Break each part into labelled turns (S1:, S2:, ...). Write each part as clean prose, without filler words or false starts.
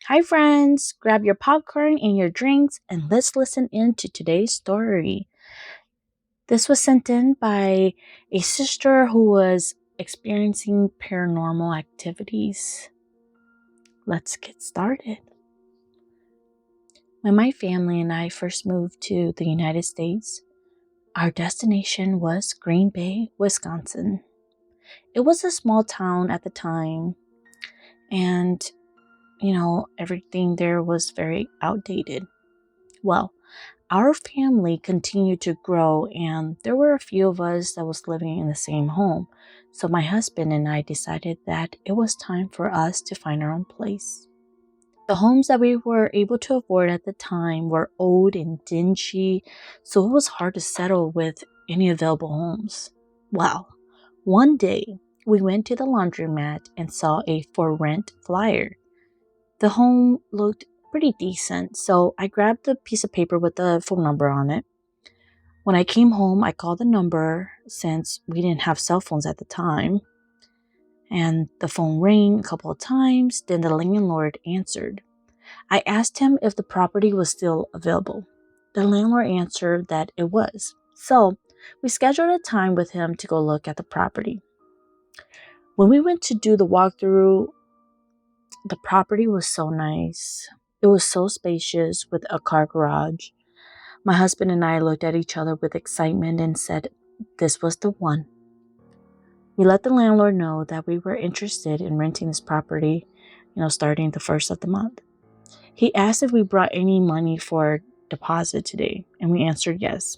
S1: Hi, friends! Grab your popcorn and your drinks, and let's listen in to today's story. This was sent in by a sister who was experiencing paranormal activities. Let's get started. When my family and I first moved to the United States, our destination was Greenbay, Wisconsin. It was a small town at the time, and everything there was very outdated. Well, our family continued to grow, and there were a few of us that was living in the same home. So my husband and I decided that it was time for us to find our own place. The homes that we were able to afford at the time were old and dingy, so it was hard to settle with any available homes. Well, one day we went to the laundromat and saw a for rent flyer. The home looked pretty decent, so I grabbed the piece of paper with the phone number on it. When I came home, I called the number since we didn't have cell phones at the time. And the phone rang a couple of times, then the landlord answered. I asked him if the property was still available. The landlord answered that it was. So we scheduled a time with him to go look at the property. When we went to do the walkthrough, the property was so nice. It was so spacious with a car garage. My husband and I looked at each other with excitement and said this was the one. We let the landlord know that we were interested in renting this property, starting the first of the month. He asked if we brought any money for deposit today, and we answered yes.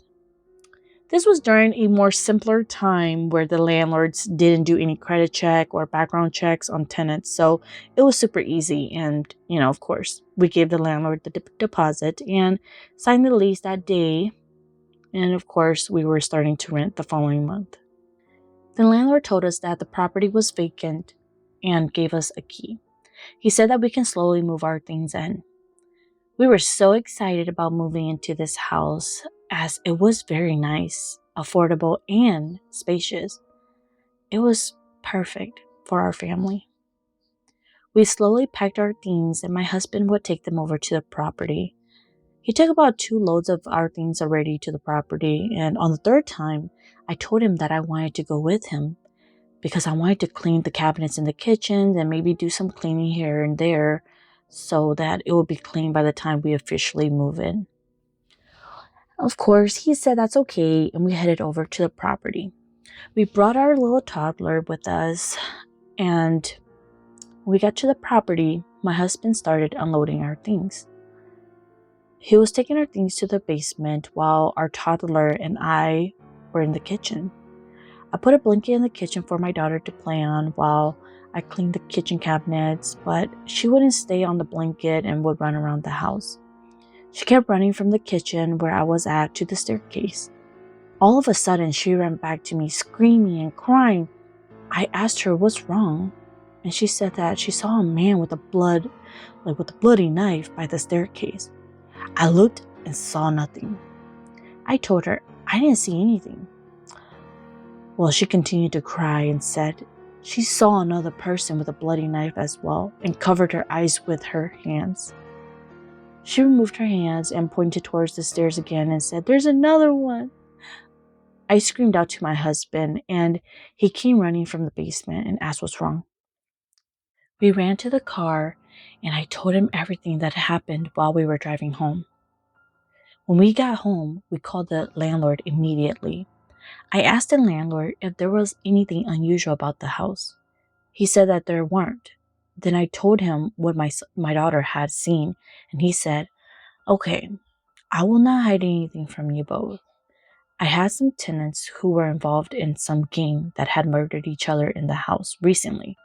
S1: This was during a more simpler time where the landlords didn't do any credit check or background checks on tenants, so it was super easy. And, of course, we gave the landlord the deposit and signed the lease that day. And, of course, we were starting to rent the following month. The landlord told us that the property was vacant and gave us a key. He said that we can slowly move our things in. We were so excited about moving into this house as it was very nice, affordable, and spacious. It was perfect for our family. We slowly packed our things and my husband would take them over to the property. He took about 2 loads of our things already to the property, and on the third time, I told him that I wanted to go with him because I wanted to clean the cabinets in the kitchen and maybe do some cleaning here and there so that it would be clean by the time we officially move in. Of course, he said that's okay, and we headed over to the property. We brought our little toddler with us, and when we got to the property, my husband started unloading our things. He was taking our things to the basement while our toddler and I were in the kitchen. I put a blanket in the kitchen for my daughter to play on while I cleaned the kitchen cabinets, but she wouldn't stay on the blanket and would run around the house. She kept running from the kitchen where I was at to the staircase. All of a sudden, she ran back to me screaming and crying. I asked her what's wrong, and she said that she saw a man with a bloody knife by the staircase. I looked and saw nothing. I told her I didn't see anything. Well, she continued to cry and said she saw another person with a bloody knife as well and covered her eyes with her hands. She removed her hands and pointed towards the stairs again and said, "There's another one." I screamed out to my husband, and he came running from the basement and asked what's wrong. We ran to the car, and I told him everything that happened while we were driving home. When we got home, we called the landlord immediately. I asked the landlord if there was anything unusual about the house. He said that there weren't. Then I told him what my daughter had seen, and he said, "Okay, I will not hide anything from you both. I had some tenants who were involved in some gang that had murdered each other in the house recently.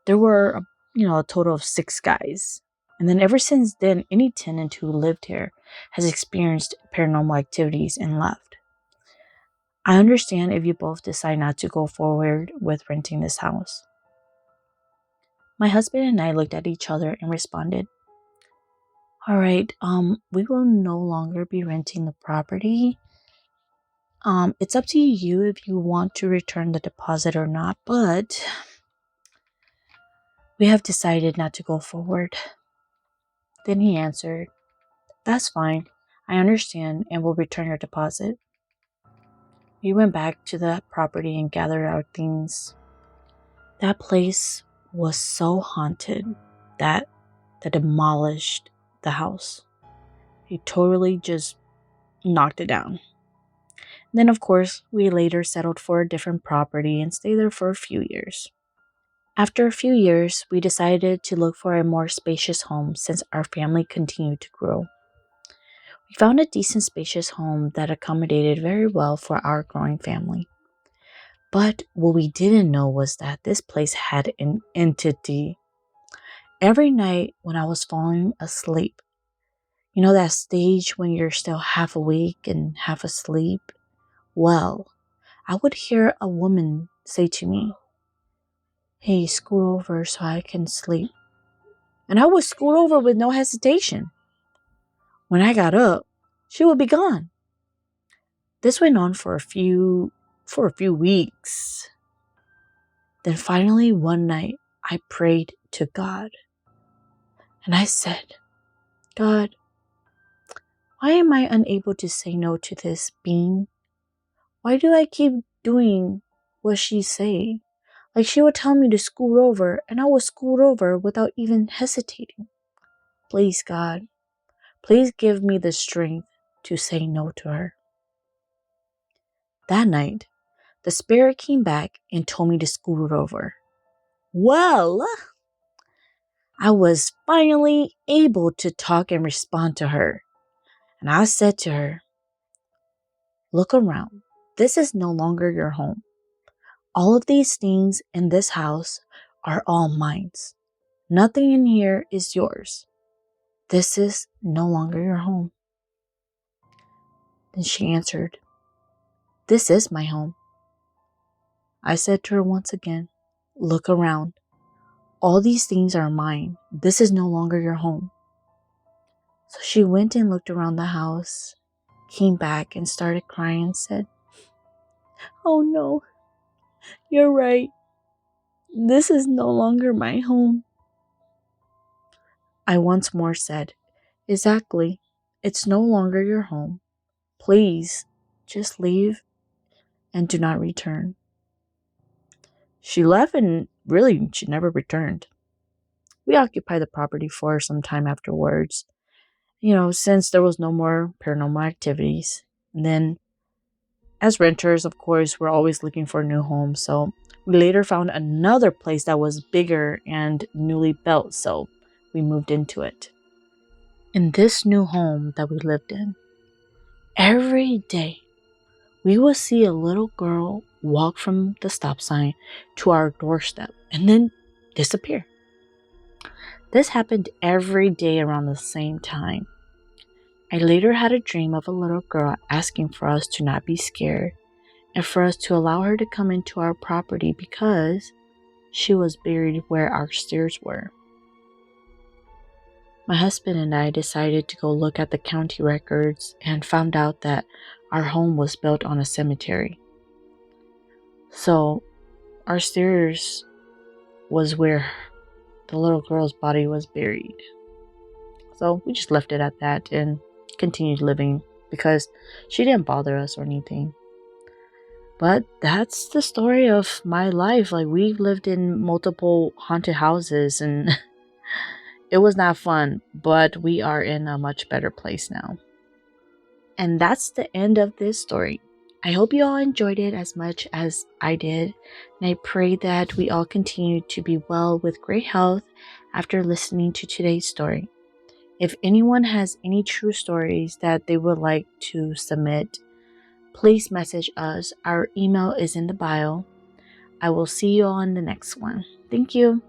S1: There were, a total of 6 guys. And then ever since then, any tenant who lived here has experienced paranormal activities and left. I understand if you both decide not to go forward with renting this house." My husband and I looked at each other and responded, "All right, we will no longer be renting the property. It's up to you if you want to return the deposit or not, but we have decided not to go forward." Then he answered, "That's fine. I understand and will return your deposit." We went back to the property and gathered our things. That place was so haunted that they demolished the house. He totally just knocked it down. Then, of course, we later settled for a different property and stayed there for a few years. After a few years, we decided to look for a more spacious home since our family continued to grow. We found a decent, spacious home that accommodated very well for our growing family. But what we didn't know was that this place had an entity. Every night when I was falling asleep, you know that stage when you're still half awake and half asleep? Well, I would hear a woman say to me, "Hey, scoot over so I can sleep." And I would scoot over with no hesitation. When I got up, she would be gone. This went on for a few weeks. Then finally one night, I prayed to God. And I said, "God, why am I unable to say no to this being? Why do I keep doing what she's saying? Like she would tell me to scoot over, and I would scoot over without even hesitating. Please, God, please give me the strength to say no to her." That night, the spirit came back and told me to scoot over. Well, I was finally able to talk and respond to her. And I said to her, "Look around. This is no longer your home. All of these things in this house are all mine. Nothing in here is yours. This is no longer your home." Then she answered, "This is my home." I said to her once again, "Look around. All these things are mine. This is no longer your home." So she went and looked around the house, came back and started crying and said, "Oh no, you're right. This is no longer my home." I once more said, "Exactly. It's no longer your home. Please, just leave and do not return." She left and really she never returned. We occupied the property for some time afterwards, since there was no more paranormal activities. And then as renters, of course, we're always looking for a new home. So we later found another place that was bigger and newly built. So we moved into it. In this new home that we lived in, every day we would see a little girl walk from the stop sign to our doorstep and then disappear. This happened every day around the same time. I later had a dream of a little girl asking for us to not be scared and for us to allow her to come into our property because she was buried where our stairs were. My husband and I decided to go look at the county records and found out that our home was built on a cemetery. So our stairs was where the little girl's body was buried. So we just left it at that and continued living because she didn't bother us or anything. But that's the story of my life. Like, we've lived in multiple haunted houses and it was not fun, but we are in a much better place now. And that's the end of this story. I hope you all enjoyed it as much as I did, and I pray that we all continue to be well with great health after listening to today's story. If anyone has any true stories that they would like to submit, please message us. Our email is in the bio. I will see you all in the next one. Thank you.